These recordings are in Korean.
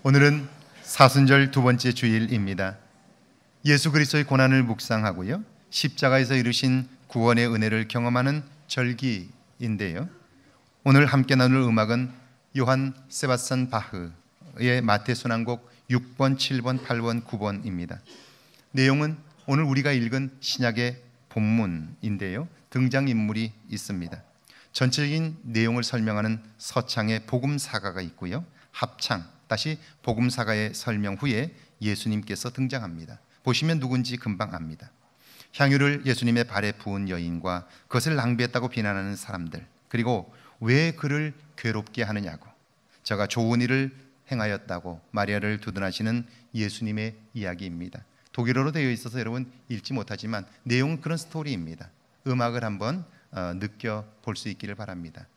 오늘은 사순절 두 번째 주일입니다. 예수 그리스도의 고난을 묵상하고요, 십자가에서 이루신 구원의 은혜를 경험하는 절기인데요, 오늘 함께 나눌 음악은 요한 세바스찬 바흐의 마태 순환곡 6번, 7번, 8번, 9번입니다. 내용은 오늘 우리가 읽은 신약의 본문인데요, 등장인물이 있습니다. 전체적인 내용을 설명하는 서창의 복음사가가 있고요, 합창, 다시 복음사가의 설명 후에 예수님께서 등장합니다. 보시면 누군지 금방 압니다. 향유를 예수님의 발에 부은 여인과 그것을 낭비했다고 비난하는 사람들, 그리고 왜 그를 괴롭게 하느냐고, 저가 좋은 일을 행하였다고 마리아를 두둔하시는 예수님의 이야기입니다. 독일어로 되어 있어서 여러분 읽지 못하지만 내용은 그런 스토리입니다. 음악을 한번 느껴볼 수 있기를 바랍니다.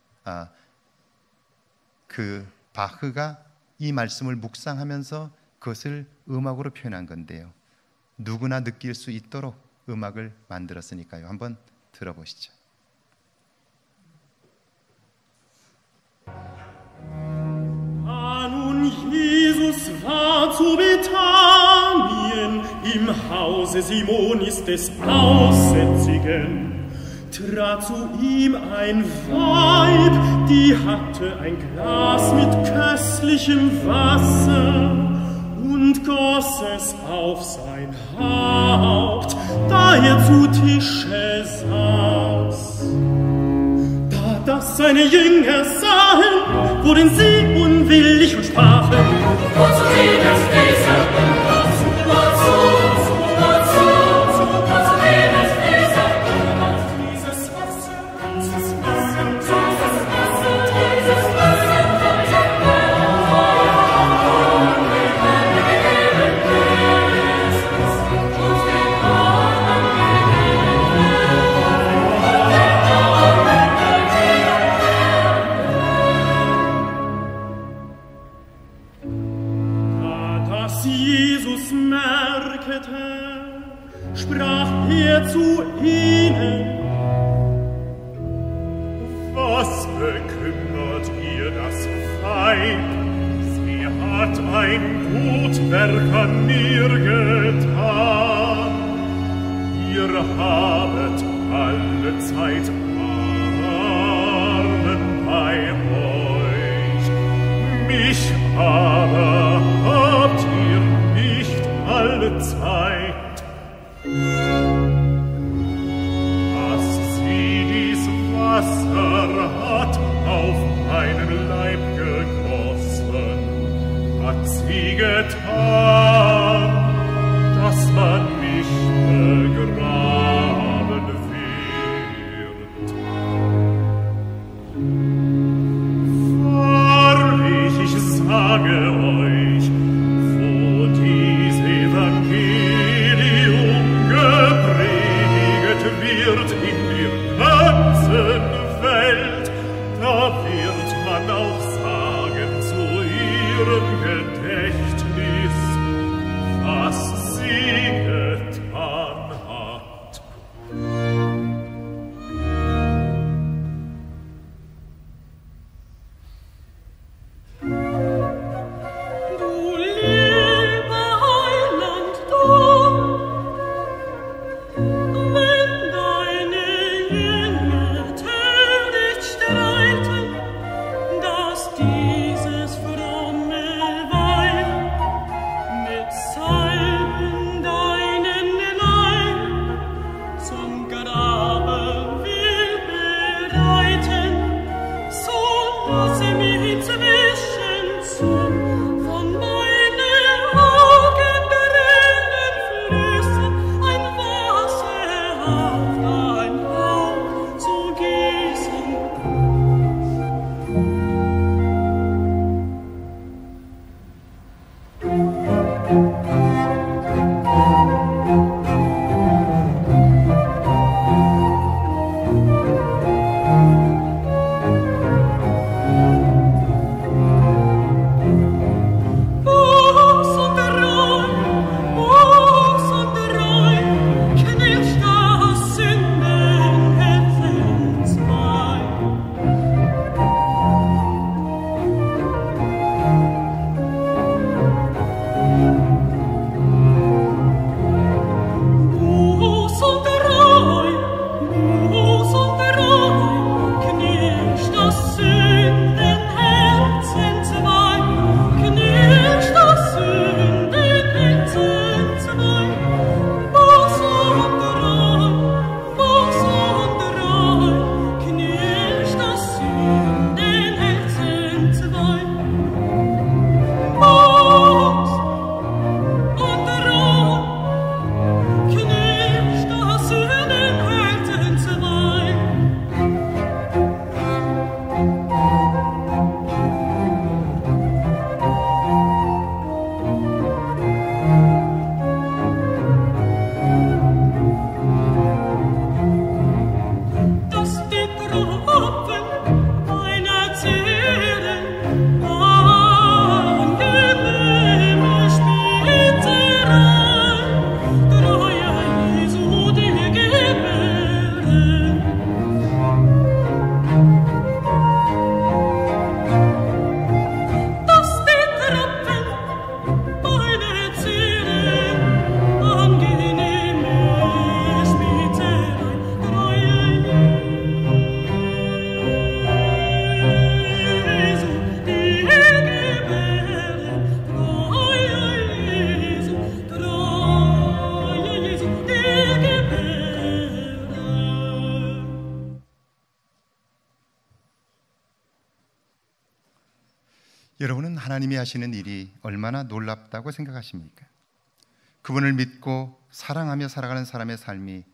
그 바흐가 이 말씀을 묵상하면서 그것을 음악으로 표현한 건데요, 누구나 느낄 수 있도록 음악을 만들었으니까요. 한번 들어보시죠. Nun Jesus war zu Bethanien im Hause Simonis des Aussätzigen. Trat zu ihm ein Weib, die hatte ein Glas mit köstlichem Wasser und goss es auf sein Haupt, da er zu Tische saß. Da das seine Jünger sahen, wurden sie unwillig und sprachen: Wozu redet dieser? Wozu redet dieser? Dieses Wasser, dieses Wasser, dieses Wasser, dieses Wasser, Jesus merkete, sprach er zu ihnen: Was bekümmert ihr das Weib? Sie hat ein gut Werk an mir getan. Ihr habet alle Zeit Armen bei euch, mich aber habt ihr nicht alle Zeit. Dass sie dies Wasser hat auf meinen Leib gegossen, hat sie getan, dass man mich begraben wird. Wahrlich, ich sage euch, wo dies Evangelium gepredigt wird in der ganzen Welt, da wird man auch sagen zu ihrem Gedächtnis, was sie getan hat. 여러분은 하나님이 하시는 일이 얼마나 놀랍다고 생각하십니까? 그분을 믿고 사랑하며 살아가는 사람의 삶이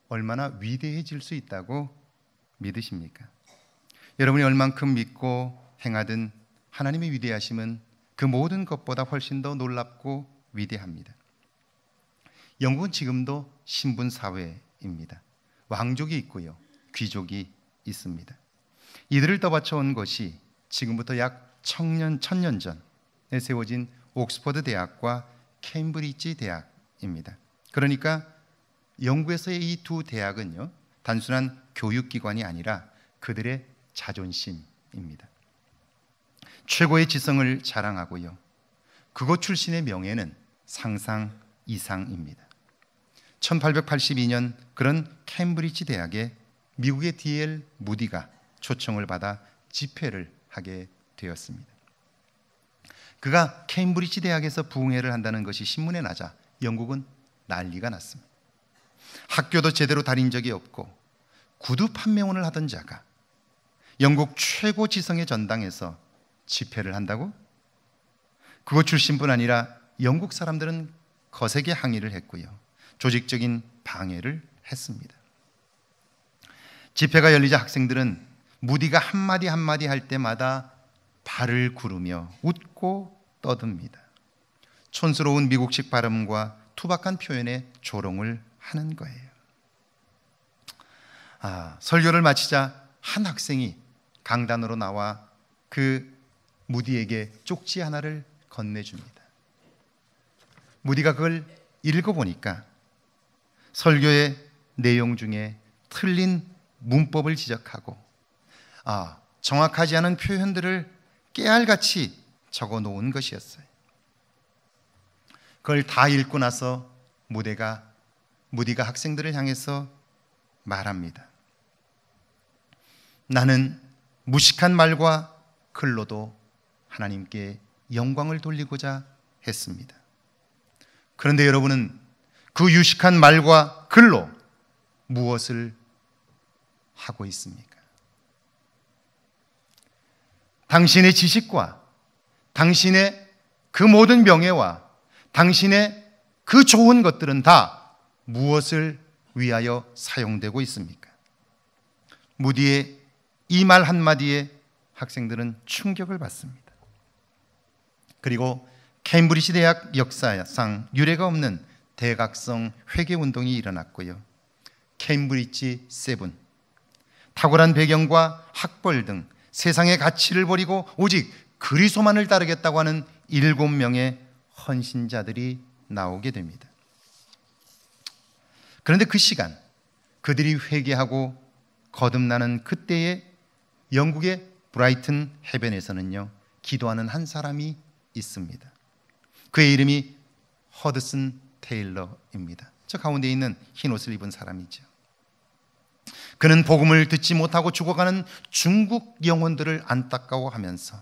얼마나 위대해질 수 있다고 믿으십니까? 여러분이 얼만큼 믿고 행하든 하나님의 위대하심은 그 모든 것보다 훨씬 더 놀랍고 위대합니다. 영국은 지금도 신분 사회입니다. 왕족이 있고요, 귀족이 있습니다. 이들을 떠받쳐온 것이 지금부터 약 1000년 전에 세워진 옥스퍼드 대학과 케임브리지 대학입니다. 그러니까 영국에서의 이 두 대학은요, 단순한 교육기관이 아니라 그들의 자존심입니다. 최고의 지성을 자랑하고요, 그곳 출신의 명예는 상상 이상입니다. 1882년 그런 케임브리지 대학에 미국의 D.L. 무디가 초청을 받아 집회를 하게 되었습니다. 그가 케임브리지 대학에서 부흥회를 한다는 것이 신문에 나자 영국은 난리가 났습니다. 학교도 제대로 다닌 적이 없고 구두 판매원을 하던 자가 영국 최고 지성의 전당에서 집회를 한다고? 그곳 출신뿐 아니라 영국 사람들은 거세게 항의를 했고요, 조직적인 방해를 했습니다. 집회가 열리자 학생들은 무디가 한마디 한마디 할 때마다 발을 구르며 웃고 떠듭니다. 촌스러운 미국식 발음과 투박한 표현에 조롱을 하는 거예요. 설교를 마치자 한 학생이 강단으로 나와 그 무디에게 쪽지 하나를 건네줍니다. 무디가 그걸 읽어보니까 설교의 내용 중에 틀린 문법을 지적하고 정확하지 않은 표현들을 깨알같이 적어 놓은 것이었어요. 그걸 다 읽고 나서 무디가 학생들을 향해서 말합니다. 나는 무식한 말과 글로도 하나님께 영광을 돌리고자 했습니다. 그런데 여러분은 그 유식한 말과 글로 무엇을 하고 있습니까? 당신의 지식과 당신의 그 모든 명예와 당신의 그 좋은 것들은 다 무엇을 위하여 사용되고 있습니까? 무디의 이 말 한마디에 학생들은 충격을 받습니다. 그리고 케임브리지 대학 역사상 유례가 없는 대각성 회개운동이 일어났고요, 케임브리지 세븐, 탁월한 배경과 학벌 등 세상의 가치를 버리고 오직 그리스도만을 따르겠다고 하는 7명의 헌신자들이 나오게 됩니다. 그런데 그 시간, 그들이 회개하고 거듭나는 그때에 영국의 브라이튼 해변에서는요, 기도하는 한 사람이 있습니다. 그의 이름이 허드슨 테일러입니다. 저 가운데 있는 흰 옷을 입은 사람이죠. 그는 복음을 듣지 못하고 죽어가는 중국 영혼들을 안타까워하면서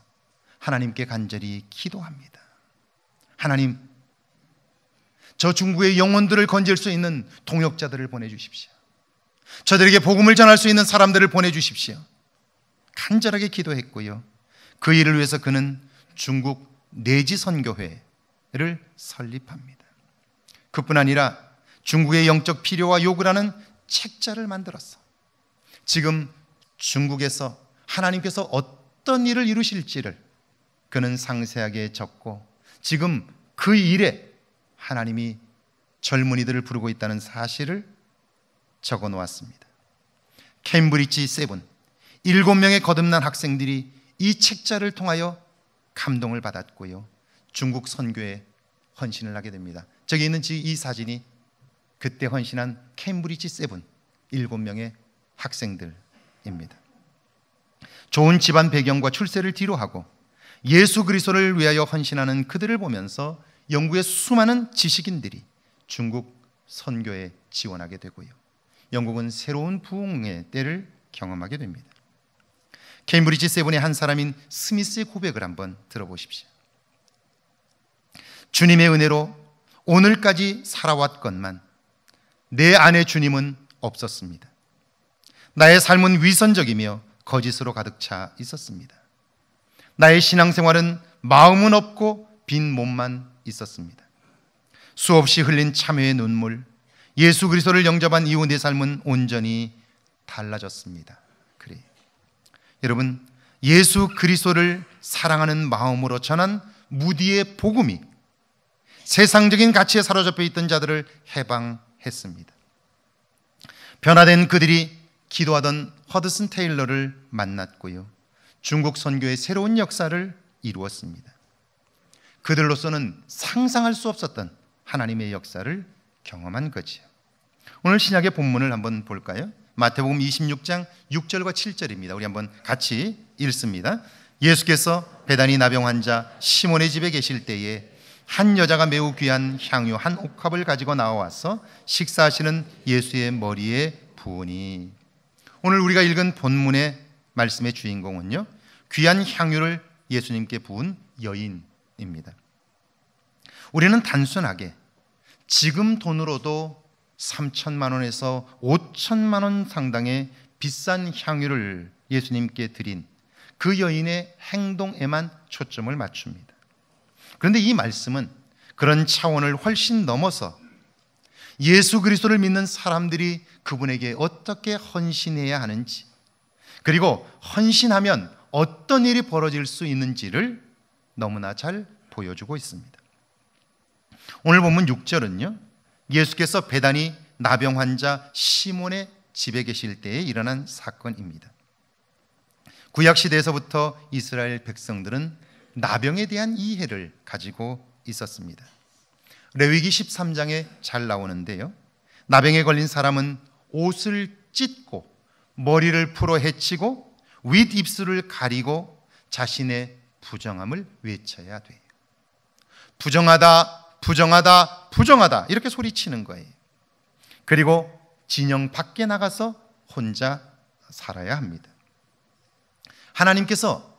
하나님께 간절히 기도합니다. 하나님, 저 중국의 영혼들을 건질 수 있는 동역자들을 보내주십시오. 저들에게 복음을 전할 수 있는 사람들을 보내주십시오. 간절하게 기도했고요, 그 일을 위해서 그는 중국 내지 선교회를 설립합니다. 그뿐 아니라 중국의 영적 필요와 요구를 하는 책자를 만들어서 지금 중국에서 하나님께서 어떤 일을 이루실지를 그는 상세하게 적고 지금 그 일에 하나님이 젊은이들을 부르고 있다는 사실을 적어 놓았습니다. 케임브리지 세븐, 7명의 거듭난 학생들이 이 책자를 통하여 감동을 받았고요, 중국 선교에 헌신을 하게 됩니다. 저기 있는 이 사진이 그때 헌신한 케임브리지 세븐 7명의 학생들입니다. 좋은 집안 배경과 출세를 뒤로하고 예수 그리스도를 위하여 헌신하는 그들을 보면서 영국의 수많은 지식인들이 중국 선교에 지원하게 되고요, 영국은 새로운 부흥의 때를 경험하게 됩니다. 케임브리지 세븐의 한 사람인 스미스의 고백을 한번 들어보십시오. 주님의 은혜로 오늘까지 살아왔건만 내 안에 주님은 없었습니다. 나의 삶은 위선적이며 거짓으로 가득 차 있었습니다. 나의 신앙생활은 마음은 없고 빈 몸만 있었습니다. 수없이 흘린 참회의 눈물, 예수 그리스도를 영접한 이후 내 삶은 온전히 달라졌습니다. 그래, 여러분, 예수 그리스도를 사랑하는 마음으로 전한 무디의 복음이 세상적인 가치에 사로잡혀 있던 자들을 해방했습니다. 변화된 그들이 기도하던 허드슨 테일러를 만났고요, 중국 선교의 새로운 역사를 이루었습니다. 그들로서는 상상할 수 없었던 하나님의 역사를 경험한 거죠. 오늘 신약의 본문을 한번 볼까요? 마태복음 26장 6절과 7절입니다. 우리 한번 같이 읽습니다. 예수께서 베다니 나병 환자 시몬의 집에 계실 때에 한 여자가 매우 귀한 향유 한 옥합을 가지고 나와서 식사하시는 예수의 머리에 부으니. 오늘 우리가 읽은 본문의 말씀의 주인공은요, 귀한 향유를 예수님께 부은 여인입니다. 우리는 단순하게 지금 돈으로도 3천만 원에서 5천만 원 상당의 비싼 향유를 예수님께 드린 그 여인의 행동에만 초점을 맞춥니다. 그런데 이 말씀은 그런 차원을 훨씬 넘어서 예수 그리스도를 믿는 사람들이 그분에게 어떻게 헌신해야 하는지, 그리고 헌신하면 어떤 일이 벌어질 수 있는지를 너무나 잘 보여주고 있습니다. 오늘 본문 6절은요, 예수께서 베다니 나병 환자 시몬의 집에 계실 때에 일어난 사건입니다. 구약 시대에서부터 이스라엘 백성들은 나병에 대한 이해를 가지고 있었습니다. 레위기 13장에 잘 나오는데요, 나병에 걸린 사람은 옷을 찢고 머리를 풀어 헤치고 윗입술을 가리고 자신의 부정함을 외쳐야 돼요. 부정하다, 부정하다, 부정하다, 이렇게 소리치는 거예요. 그리고 진영 밖에 나가서 혼자 살아야 합니다. 하나님께서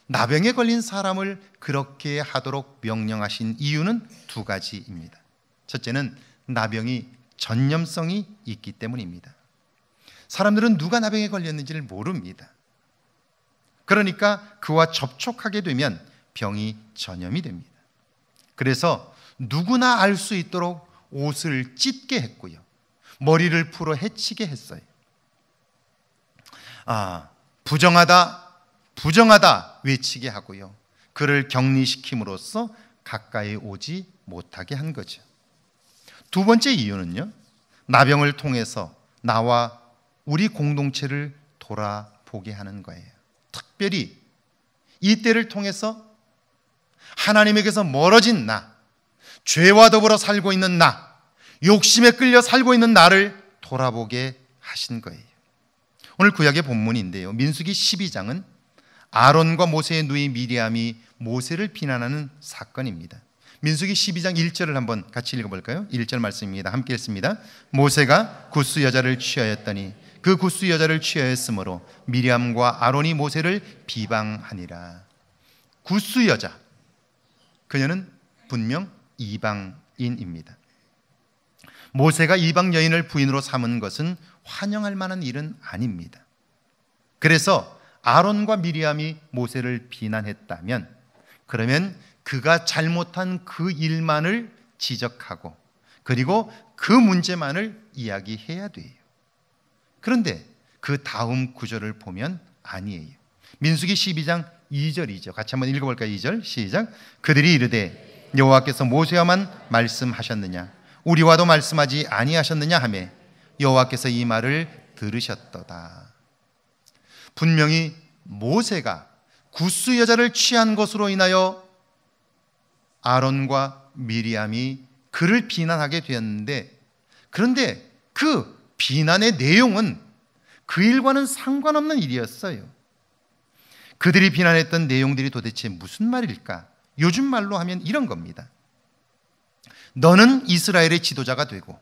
나병에 걸린 사람을 그렇게 하도록 명령하신 이유는 두 가지입니다. 첫째는 나병이 전염성이 있기 때문입니다. 사람들은 누가 나병에 걸렸는지를 모릅니다. 그러니까 그와 접촉하게 되면 병이 전염이 됩니다. 그래서 누구나 알 수 있도록 옷을 찢게 했고요, 머리를 풀어 헤치게 했어요. 부정하다, 부정하다 외치게 하고요, 그를 격리시킴으로써 가까이 오지 못하게 한 거죠. 두 번째 이유는요, 나병을 통해서 나와 우리 공동체를 돌아보게 하는 거예요. 특별히 이 때를 통해서 하나님에게서 멀어진 나, 죄와 더불어 살고 있는 나, 욕심에 끌려 살고 있는 나를 돌아보게 하신 거예요. 오늘 구약의 본문인데요, 민수기 12장은 아론과 모세의 누이 미리암이 모세를 비난하는 사건입니다. 민수기 12장 1절을 한번 같이 읽어볼까요? 1절 말씀입니다. 함께 읽습니다. 모세가 굿수 여자를 취하였더니 그 굿수 여자를 취하였으므로 미리암과 아론이 모세를 비방하니라. 굿수 여자, 그녀는 분명 이방인입니다. 모세가 이방 여인을 부인으로 삼은 것은 환영할 만한 일은 아닙니다. 그래서 아론과 미리암이 모세를 비난했다면, 그러면 그가 잘못한 그 일만을 지적하고 그리고 그 문제만을 이야기해야 돼요. 그런데 그 다음 구절을 보면 아니에요. 민수기 12장 2절이죠. 같이 한번 읽어볼까요? 2절 시작. 그들이 이르되 여호와께서 모세와만 말씀하셨느냐, 우리와도 말씀하지 아니하셨느냐 하매 여호와께서 이 말을 들으셨도다. 분명히 모세가 굿수 여자를 취한 것으로 인하여 아론과 미리암이 그를 비난하게 되었는데, 그런데 그 비난의 내용은 그 일과는 상관없는 일이었어요. 그들이 비난했던 내용들이 도대체 무슨 말일까? 요즘 말로 하면 이런 겁니다. 너는 이스라엘의 지도자가 되고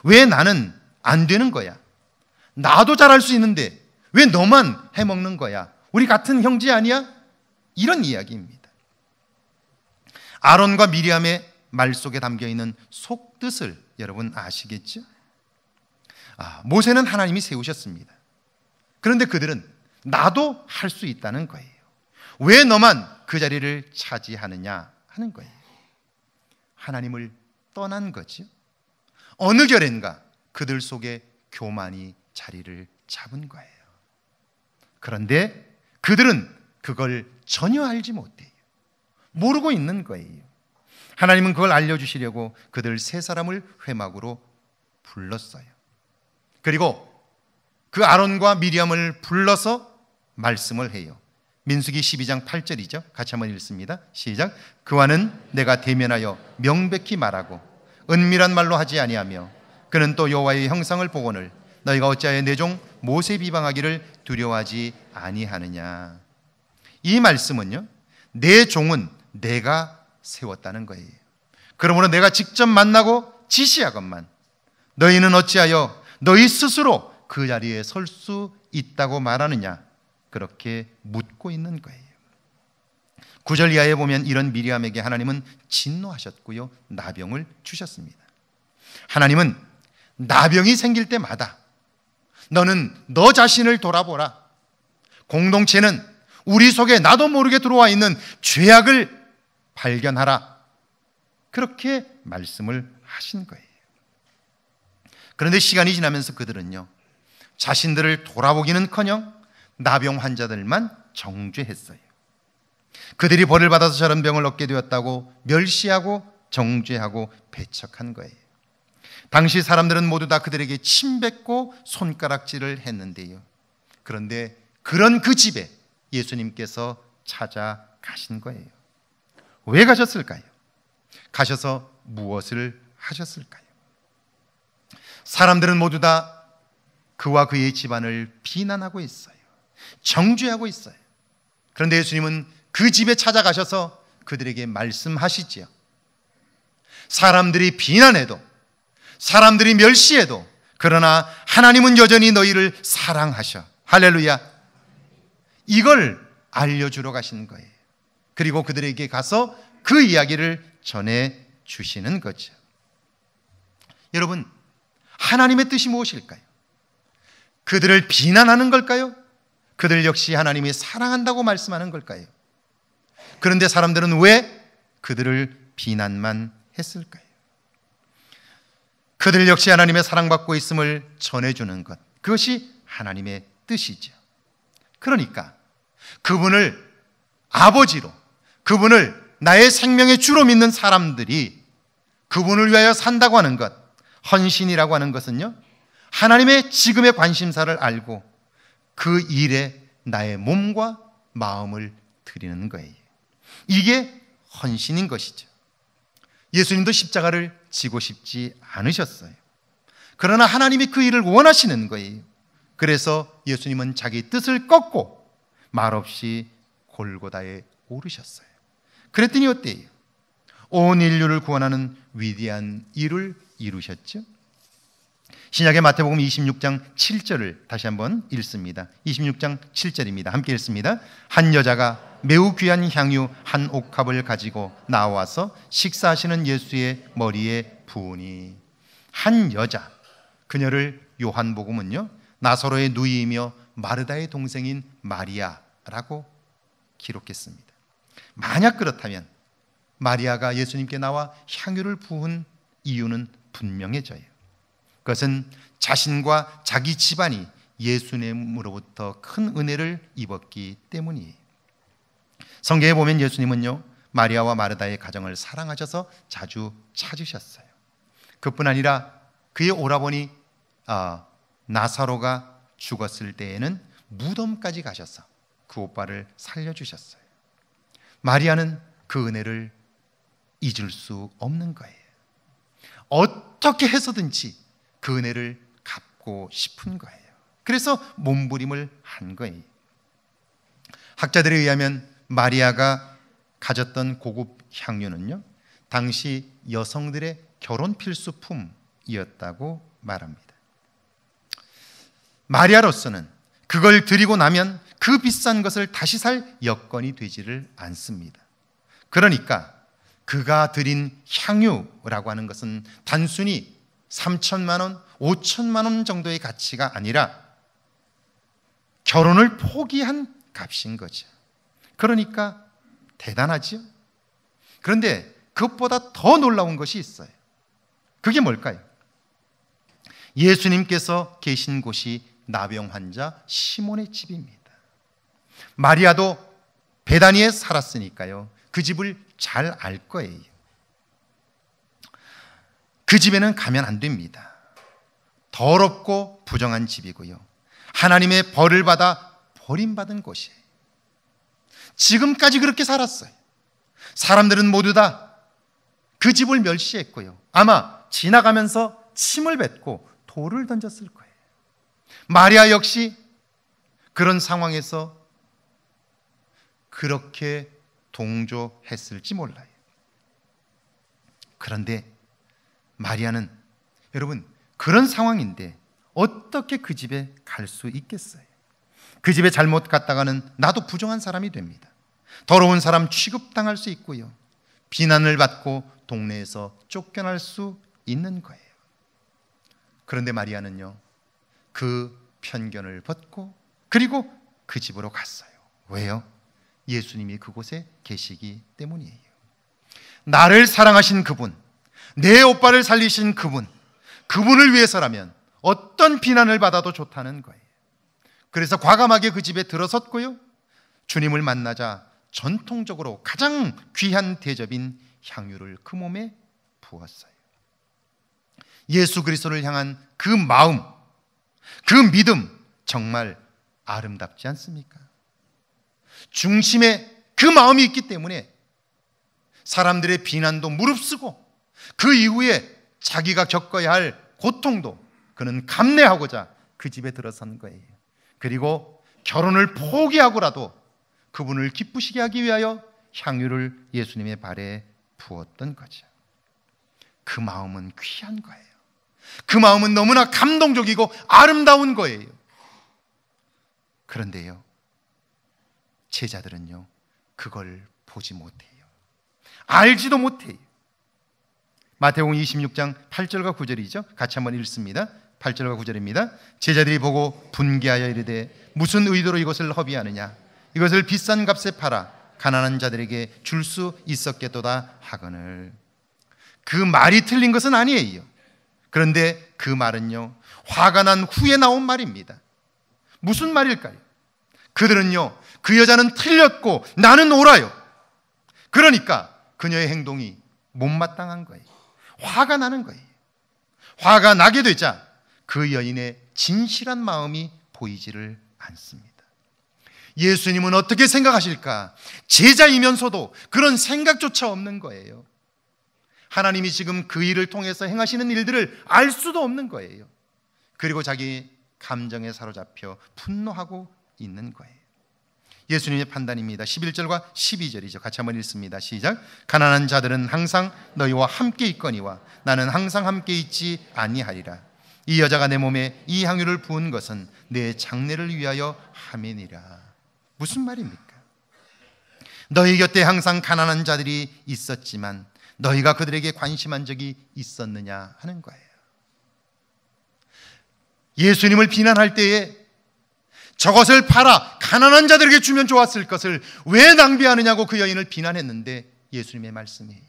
왜 나는 안 되는 거야? 나도 잘할 수 있는데 왜 너만 해먹는 거야? 우리 같은 형제 아니야? 이런 이야기입니다. 아론과 미리암의 말 속에 담겨있는 속뜻을 여러분 아시겠죠? 모세는 하나님이 세우셨습니다. 그런데 그들은 나도 할 수 있다는 거예요. 왜 너만 그 자리를 차지하느냐 하는 거예요. 하나님을 떠난 거죠. 어느 결엔가 그들 속에 교만이 자리를 잡은 거예요. 그런데 그들은 그걸 전혀 알지 못해요. 모르고 있는 거예요. 하나님은 그걸 알려주시려고 그들 세 사람을 회막으로 불렀어요. 그리고 그 아론과 미리암을 불러서 말씀을 해요. 민수기 12장 8절이죠. 같이 한번 읽습니다. 시작. 그와는 내가 대면하여 명백히 말하고 은밀한 말로 하지 아니하며 그는 또 여호와의 형상을 보거늘 너희가 어찌하여 내 종 모세 비방하기를 두려워하지 아니하느냐. 이 말씀은요, 내 종은 내가 세웠다는 거예요. 그러므로 내가 직접 만나고 지시하건만 너희는 어찌하여 너희 스스로 그 자리에 설 수 있다고 말하느냐, 그렇게 묻고 있는 거예요. 9절 이하에 보면 이런 미리암에게 하나님은 진노하셨고요, 나병을 주셨습니다. 하나님은 나병이 생길 때마다 너는 너 자신을 돌아보라, 공동체는 우리 속에 나도 모르게 들어와 있는 죄악을 발견하라, 그렇게 말씀을 하신 거예요. 그런데 시간이 지나면서 그들은요, 자신들을 돌아보기는커녕 나병 환자들만 정죄했어요. 그들이 벌을 받아서 저런 병을 얻게 되었다고 멸시하고 정죄하고 배척한 거예요. 당시 사람들은 모두 다 그들에게 침뱉고 손가락질을 했는데요, 그런데 그런 그 집에 예수님께서 찾아가신 거예요. 왜 가셨을까요? 가셔서 무엇을 하셨을까요? 사람들은 모두 다 그와 그의 집안을 비난하고 있어요. 정죄하고 있어요. 그런데 예수님은 그 집에 찾아가셔서 그들에게 말씀하시지요. 사람들이 비난해도, 사람들이 멸시해도, 그러나 하나님은 여전히 너희를 사랑하셔. 할렐루야. 이걸 알려주러 가신 거예요. 그리고 그들에게 가서 그 이야기를 전해 주시는 거죠. 여러분, 하나님의 뜻이 무엇일까요? 그들을 비난하는 걸까요? 그들 역시 하나님이 사랑한다고 말씀하는 걸까요? 그런데 사람들은 왜 그들을 비난만 했을까요? 그들 역시 하나님의 사랑받고 있음을 전해주는 것, 그것이 하나님의 뜻이죠. 그러니까 그분을 아버지로, 그분을 나의 생명의 주로 믿는 사람들이 그분을 위하여 산다고 하는 것, 헌신이라고 하는 것은요, 하나님의 지금의 관심사를 알고 그 일에 나의 몸과 마음을 드리는 거예요. 이게 헌신인 것이죠. 예수님도 십자가를 지고 싶지 않으셨어요. 그러나 하나님이 그 일을 원하시는 거예요. 그래서 예수님은 자기 뜻을 꺾고 말없이 골고다에 오르셨어요. 그랬더니 어때요? 온 인류를 구원하는 위대한 일을 이루셨죠. 신약의 마태복음 26장 7절을 다시 한번 읽습니다. 26장 7절입니다. 함께 읽습니다. 한 여자가 매우 귀한 향유 한 옥합을 가지고 나와서 식사하시는 예수의 머리에 부으니. 한 여자, 그녀를 요한복음은요, 나사로의 누이이며 마르다의 동생인 마리아라고 기록했습니다. 만약 그렇다면 마리아가 예수님께 나와 향유를 부은 이유는 분명해져요. 그것은 자신과 자기 집안이 예수님으로부터 큰 은혜를 입었기 때문이에요. 성경에 보면 예수님은요, 마리아와 마르다의 가정을 사랑하셔서 자주 찾으셨어요. 그뿐 아니라 그의 오라버니 나사로가 죽었을 때에는 무덤까지 가셔서 그 오빠를 살려주셨어요. 마리아는 그 은혜를 잊을 수 없는 거예요. 어떻게 해서든지 그 은혜를 갚고 싶은 거예요. 그래서 몸부림을 한 거예요. 학자들에 의하면 마리아가 가졌던 고급 향유는요, 당시 여성들의 결혼 필수품이었다고 말합니다. 마리아로서는 그걸 드리고 나면 그 비싼 것을 다시 살 여건이 되지를 않습니다. 그러니까 그가 드린 향유라고 하는 것은 단순히 3천만 원, 5천만 원 정도의 가치가 아니라 결혼을 포기한 값인 거죠. 그러니까 대단하지요? 그런데 그것보다 더 놀라운 것이 있어요. 그게 뭘까요? 예수님께서 계신 곳이 나병 환자 시몬의 집입니다. 마리아도 베다니에 살았으니까요, 그 집을 잘 알 거예요. 그 집에는 가면 안 됩니다. 더럽고 부정한 집이고요, 하나님의 벌을 받아 버림받은 곳이에요. 지금까지 그렇게 살았어요. 사람들은 모두 다 그 집을 멸시했고요, 아마 지나가면서 침을 뱉고 돌을 던졌을 거예요. 마리아 역시 그런 상황에서 그렇게 동조했을지 몰라요. 그런데 마리아는, 여러분, 그런 상황인데 어떻게 그 집에 갈 수 있겠어요? 그 집에 잘못 갔다가는 나도 부정한 사람이 됩니다. 더러운 사람 취급당할 수 있고요, 비난을 받고 동네에서 쫓겨날 수 있는 거예요. 그런데 마리아는요, 그 편견을 벗고 그리고 그 집으로 갔어요. 왜요? 예수님이 그곳에 계시기 때문이에요. 나를 사랑하신 그분, 내 오빠를 살리신 그분, 그분을 위해서라면 어떤 비난을 받아도 좋다는 거예요. 그래서 과감하게 그 집에 들어섰고요, 주님을 만나자 전통적으로 가장 귀한 대접인 향유를 그 몸에 부었어요. 예수 그리스도를 향한 그 마음, 그 믿음, 정말 아름답지 않습니까? 중심에 그 마음이 있기 때문에 사람들의 비난도 무릅쓰고 그 이후에 자기가 겪어야 할 고통도 그는 감내하고자 그 집에 들어선 거예요. 그리고 결혼을 포기하고라도 그분을 기쁘시게 하기 위하여 향유를 예수님의 발에 부었던 거죠. 그 마음은 귀한 거예요. 그 마음은 너무나 감동적이고 아름다운 거예요. 그런데요, 제자들은요, 그걸 보지 못해요. 알지도 못해요. 마태복음 26장 8절과 9절이죠. 같이 한번 읽습니다. 8절과 9절입니다. 제자들이 보고 분개하여 이르되 무슨 의도로 이것을 허비하느냐, 이것을 비싼 값에 팔아 가난한 자들에게 줄 수 있었겠도다 하거늘. 그 말이 틀린 것은 아니에요. 그런데 그 말은요, 화가 난 후에 나온 말입니다. 무슨 말일까요? 그들은요, 그 여자는 틀렸고 나는 옳아요. 그러니까 그녀의 행동이 못마땅한 거예요. 화가 나는 거예요. 화가 나게 되자 그 여인의 진실한 마음이 보이지를 않습니다. 예수님은 어떻게 생각하실까? 제자이면서도 그런 생각조차 없는 거예요. 하나님이 지금 그 일을 통해서 행하시는 일들을 알 수도 없는 거예요. 그리고 자기 감정에 사로잡혀 분노하고 있는 거예요. 예수님의 판단입니다. 11절과 12절이죠. 같이 한번 읽습니다. 시작. 가난한 자들은 항상 너희와 함께 있거니와 나는 항상 함께 있지 아니하리라. 이 여자가 내 몸에 이 향유를 부은 것은 내 장례를 위하여 함이니라. 무슨 말입니까? 너희 곁에 항상 가난한 자들이 있었지만 너희가 그들에게 관심한 적이 있었느냐 하는 거예요. 예수님을 비난할 때에 저것을 팔아 가난한 자들에게 주면 좋았을 것을 왜 낭비하느냐고 그 여인을 비난했는데, 예수님의 말씀이에요.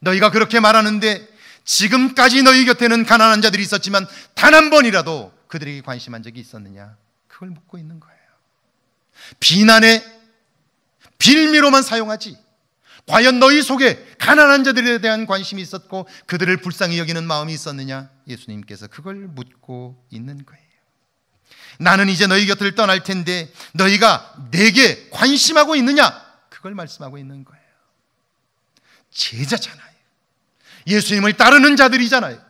너희가 그렇게 말하는데 지금까지 너희 곁에는 가난한 자들이 있었지만 단 한 번이라도 그들에게 관심한 적이 있었느냐, 그걸 묻고 있는 거예요. 비난의 빌미로만 사용하지, 과연 너희 속에 가난한 자들에 대한 관심이 있었고 그들을 불쌍히 여기는 마음이 있었느냐, 예수님께서 그걸 묻고 있는 거예요. 나는 이제 너희 곁을 떠날 텐데 너희가 내게 관심하고 있느냐, 그걸 말씀하고 있는 거예요. 제자잖아요. 예수님을 따르는 자들이잖아요.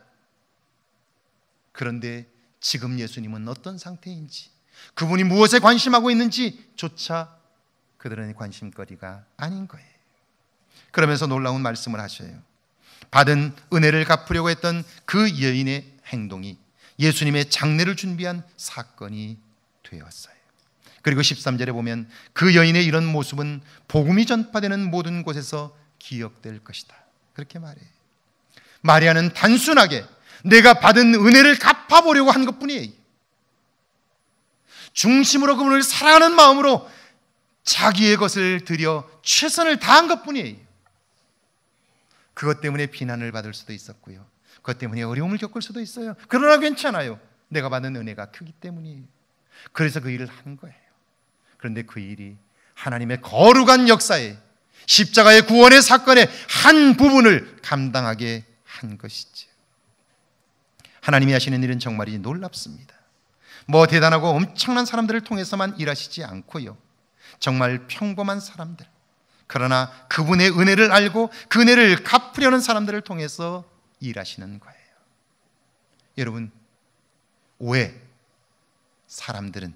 그런데 지금 예수님은 어떤 상태인지, 그분이 무엇에 관심하고 있는지조차 그들의 관심거리가 아닌 거예요. 그러면서 놀라운 말씀을 하셔요. 받은 은혜를 갚으려고 했던 그 여인의 행동이 예수님의 장례를 준비한 사건이 되었어요. 그리고 13절에 보면 그 여인의 이런 모습은 복음이 전파되는 모든 곳에서 기억될 것이다, 그렇게 말해요. 마리아는 단순하게 내가 받은 은혜를 갚아보려고 한 것뿐이에요. 중심으로 그분을 사랑하는 마음으로 자기의 것을 들여 최선을 다한 것뿐이에요. 그것 때문에 비난을 받을 수도 있었고요, 그것 때문에 어려움을 겪을 수도 있어요. 그러나 괜찮아요. 내가 받은 은혜가 크기 때문이에요. 그래서 그 일을 한 거예요. 그런데 그 일이 하나님의 거룩한 역사에, 십자가의 구원의 사건의 한 부분을 감당하게 한 것이죠. 하나님이 하시는 일은 정말이 놀랍습니다. 뭐 대단하고 엄청난 사람들을 통해서만 일하시지 않고요, 정말 평범한 사람들, 그러나 그분의 은혜를 알고 그 은혜를 갚으려는 사람들을 통해서 일하시는 거예요. 여러분, 왜 사람들은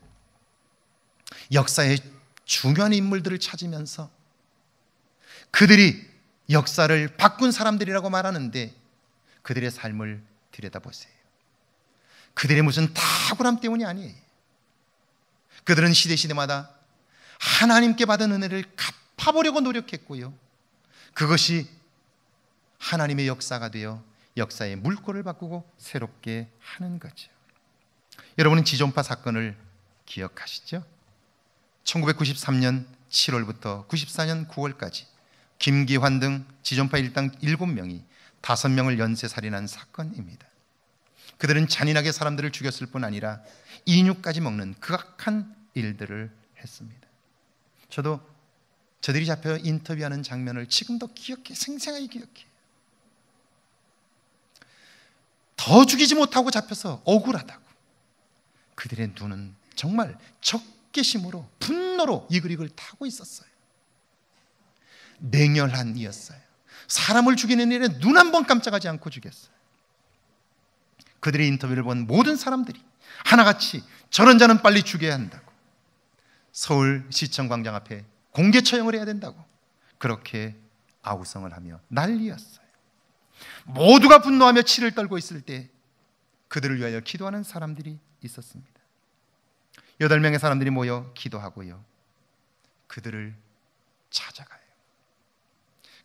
역사의 중요한 인물들을 찾으면서 그들이 역사를 바꾼 사람들이라고 말하는데 그들의 삶을 들여다보세요. 그들의 무슨 탁월함 때문이 아니에요. 그들은 시대마다 하나님께 받은 은혜를 갚아보려고 노력했고요, 그것이 하나님의 역사가 되어 역사의 물꼬를 바꾸고 새롭게 하는 거죠. 여러분은 지존파 사건을 기억하시죠? 1993년 7월부터 94년 9월까지 김기환 등 지존파 일당 7명이 5명을 연쇄살인한 사건입니다. 그들은 잔인하게 사람들을 죽였을 뿐 아니라 인육까지 먹는 극악한 일들을 했습니다. 저도 저들이 잡혀 인터뷰하는 장면을 지금도 기억해, 생생하게 기억해요. 더 죽이지 못하고 잡혀서 억울하다고 그들의 눈은 정말 적개심으로, 분노로 이글이글 타고 있었어요. 냉혈한 이였어요. 사람을 죽이는 일에 눈 한 번 깜짝하지 않고 죽였어요. 그들의 인터뷰를 본 모든 사람들이 하나같이 저런 자는 빨리 죽여야 한다고, 서울시청 광장 앞에 공개 처형을 해야 된다고 그렇게 아우성을 하며 난리였어요. 모두가 분노하며 치를 떨고 있을 때 그들을 위하여 기도하는 사람들이 있었습니다. 8명의 사람들이 모여 기도하고요, 그들을 찾아가요.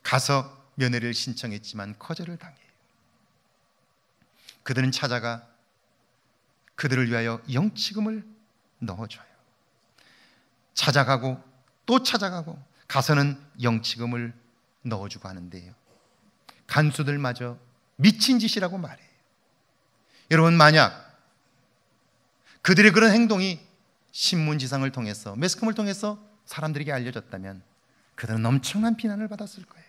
가서 면회를 신청했지만 거절을 당해요. 그들은 찾아가 그들을 위하여 영치금을 넣어줘요. 찾아가고 또 찾아가고 가서는 영치금을 넣어주고 하는데요, 간수들마저 미친 짓이라고 말해요. 여러분, 만약 그들의 그런 행동이 신문지상을 통해서, 매스컴을 통해서 사람들에게 알려졌다면 그들은 엄청난 비난을 받았을 거예요.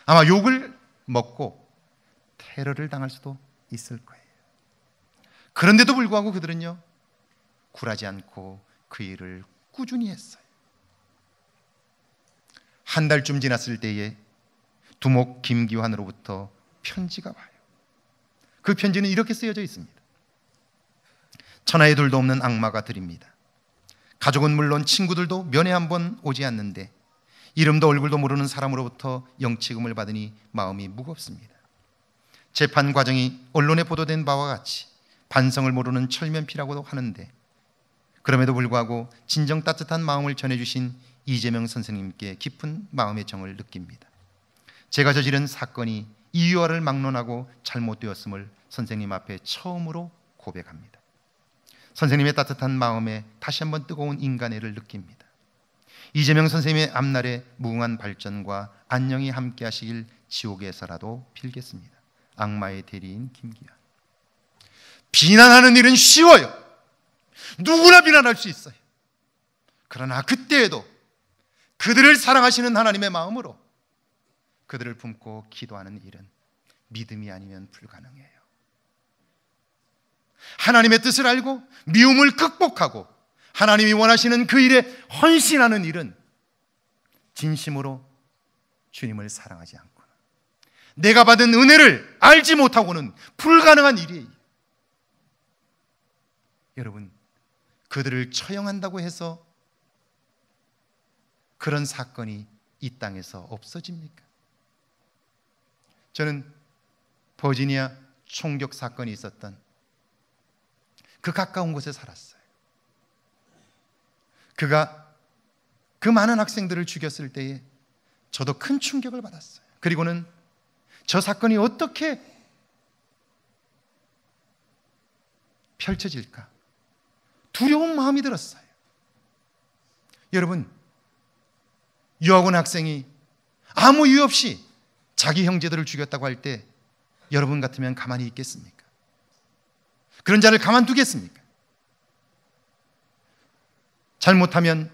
아마 욕을 먹고 테러를 당할 수도 있을 거예요. 그런데도 불구하고 그들은요, 굴하지 않고 그 일을 꾸준히 했어요. 한 달쯤 지났을 때에 두목 김기환으로부터 편지가 와요. 그 편지는 이렇게 쓰여져 있습니다. 천하의 둘도 없는 악마가 드립니다. 가족은 물론 친구들도 면회 한번 오지 않는데 이름도 얼굴도 모르는 사람으로부터 영치금을 받으니 마음이 무겁습니다. 재판 과정이 언론에 보도된 바와 같이 반성을 모르는 철면피라고도 하는데 그럼에도 불구하고 진정 따뜻한 마음을 전해주신 이재명 선생님께 깊은 마음의 정을 느낍니다. 제가 저지른 사건이 이유화를 막론하고 잘못되었음을 선생님 앞에 처음으로 고백합니다. 선생님의 따뜻한 마음에 다시 한번 뜨거운 인간애를 느낍니다. 이재명 선생님의 앞날의 무궁한 발전과 안녕이 함께 하시길 지옥에서라도 빌겠습니다. 악마의 대리인 김기환. 비난하는 일은 쉬워요. 누구나 비난할 수 있어요. 그러나 그때에도 그들을 사랑하시는 하나님의 마음으로 그들을 품고 기도하는 일은 믿음이 아니면 불가능해요. 하나님의 뜻을 알고 미움을 극복하고 하나님이 원하시는 그 일에 헌신하는 일은 진심으로 주님을 사랑하지 않고는, 내가 받은 은혜를 알지 못하고는 불가능한 일이에요. 여러분, 그들을 처형한다고 해서 그런 사건이 이 땅에서 없어집니까? 저는 버지니아 총격 사건이 있었던 그 가까운 곳에 살았어요. 그가 그 많은 학생들을 죽였을 때에 저도 큰 충격을 받았어요. 그리고는 저 사건이 어떻게 펼쳐질까 두려운 마음이 들었어요. 여러분, 유학원 학생이 아무 이유 없이 자기 형제들을 죽였다고 할 때 여러분 같으면 가만히 있겠습니까? 그런 자를 가만두겠습니까? 잘못하면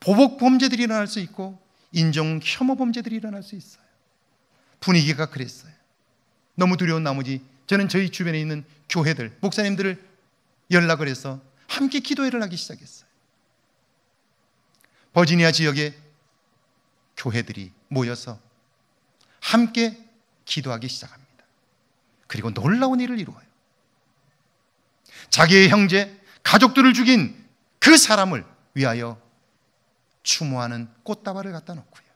보복 범죄들이 일어날 수 있고 인종 혐오 범죄들이 일어날 수 있어요. 분위기가 그랬어요. 너무 두려운 나머지 저는 저희 주변에 있는 교회들, 목사님들을 연락을 해서 함께 기도회를 하기 시작했어요. 버지니아 지역의 교회들이 모여서 함께 기도하기 시작합니다. 그리고 놀라운 일을 이루어요. 자기의 형제, 가족들을 죽인 그 사람을 위하여 추모하는 꽃다발을 갖다 놓고요.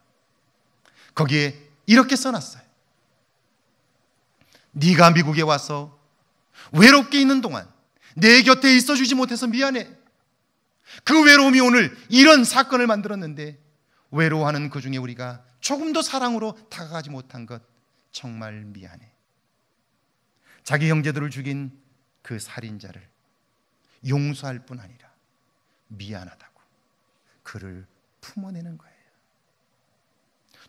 거기에 이렇게 써놨어요. 네가 미국에 와서 외롭게 있는 동안 내 곁에 있어주지 못해서 미안해. 그 외로움이 오늘 이런 사건을 만들었는데 외로워하는 그 중에 우리가 조금 더 사랑으로 다가가지 못한 것 정말 미안해. 자기 형제들을 죽인 그 살인자를 용서할 뿐 아니라 미안하다고 그를 품어내는 거예요.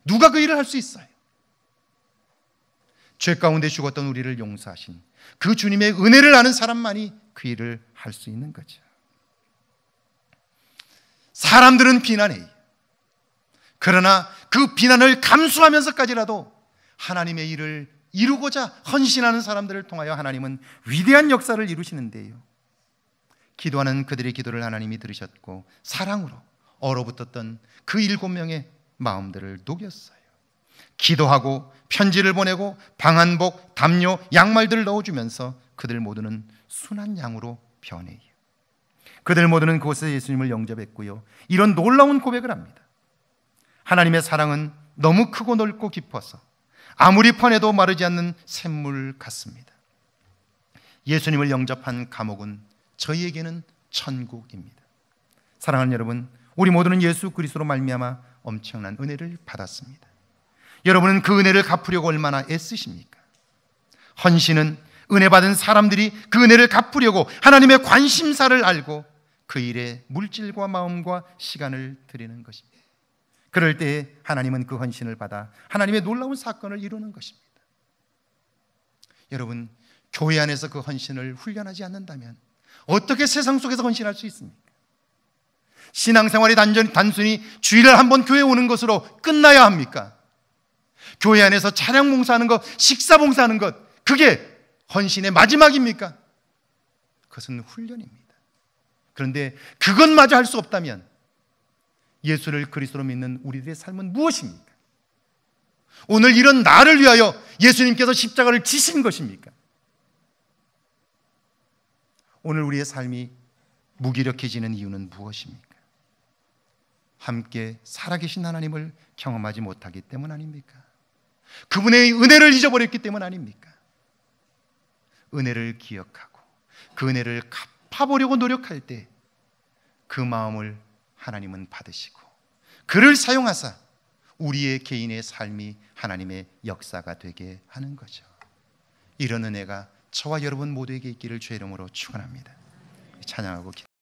누가 그 일을 할 수 있어요? 죄 가운데 죽었던 우리를 용서하신 그 주님의 은혜를 아는 사람만이 그 일을 할 수 있는 거죠. 사람들은 비난해요. 그러나 그 비난을 감수하면서까지라도 하나님의 일을 이루고자 헌신하는 사람들을 통하여 하나님은 위대한 역사를 이루시는데요, 기도하는 그들의 기도를 하나님이 들으셨고 사랑으로 얼어붙었던 그 7명의 마음들을 녹였어요. 기도하고 편지를 보내고 방한복, 담요, 양말들을 넣어주면서 그들 모두는 순한 양으로 변해요. 그들 모두는 그곳에서 예수님을 영접했고요, 이런 놀라운 고백을 합니다. 하나님의 사랑은 너무 크고 넓고 깊어서 아무리 퍼내도 마르지 않는 샘물 같습니다. 예수님을 영접한 감옥은 저희에게는 천국입니다. 사랑하는 여러분, 우리 모두는 예수 그리스도로 말미암아 엄청난 은혜를 받았습니다. 여러분은 그 은혜를 갚으려고 얼마나 애쓰십니까? 헌신은 은혜 받은 사람들이 그 은혜를 갚으려고 하나님의 관심사를 알고 그 일에 물질과 마음과 시간을 드리는 것입니다. 그럴 때에 하나님은 그 헌신을 받아 하나님의 놀라운 사건을 이루는 것입니다. 여러분, 교회 안에서 그 헌신을 훈련하지 않는다면 어떻게 세상 속에서 헌신할 수 있습니까? 신앙생활이 단순히 주일날 한번 교회에 오는 것으로 끝나야 합니까? 교회 안에서 차량 봉사하는 것, 식사 봉사하는 것, 그게 헌신의 마지막입니까? 그것은 훈련입니다. 그런데 그것마저 할 수 없다면 예수를 그리스도로 믿는 우리들의 삶은 무엇입니까? 오늘 이런 나를 위하여 예수님께서 십자가를 지신 것입니까? 오늘 우리의 삶이 무기력해지는 이유는 무엇입니까? 함께 살아계신 하나님을 경험하지 못하기 때문 아닙니까? 그분의 은혜를 잊어버렸기 때문 아닙니까? 은혜를 기억하고 그 은혜를 갚아보려고 노력할 때 그 마음을 하나님은 받으시고 그를 사용하사 우리의 개인의 삶이 하나님의 역사가 되게 하는 거죠. 이런 은혜가 저와 여러분 모두에게 있기를 주의 이름으로 축원합니다. 찬양하고 기도합니다.